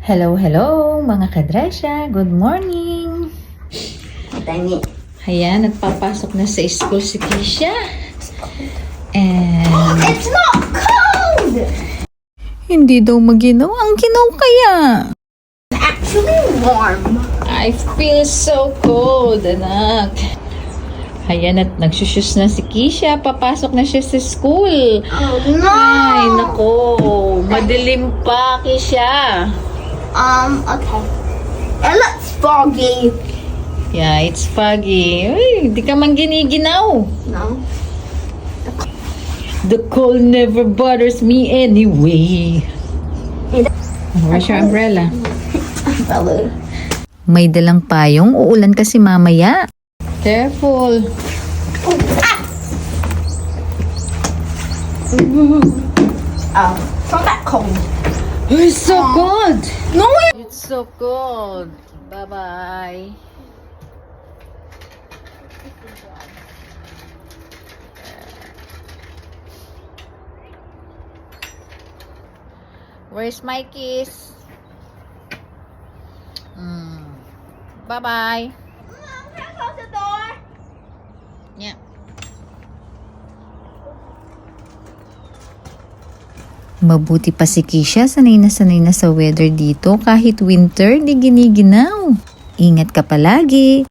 Hello, hello mga kadresya. Good morning. Ayan, nagpapasok na sa school si Keisha. And It's not cold! hindi daw maginaw. Ang ginaw kaya? It's actually warm. I feel so cold, anak. Ayan, at nagsusyus na si Keisha. Papasok na siya sa school. Oh no! Ay, nako. Madilim pa, Keisha. Okay. It looks foggy. Yeah, it's foggy. Uy, hindi ka man giniginaw. No? The cold never bothers me anyway. Where's your umbrella? Umbrella. May dalang payong. Uulan kasi mamaya. Careful. Oh, it's not that cold. It's so cold. No, It's so cold. Bye-bye. Where's my kiss? Bye-bye. Mom, can I close the door? Yeah. Mabuti pa si Keisha, sanay na sa weather dito. Kahit winter, di giniginaw. Ingat ka palagi.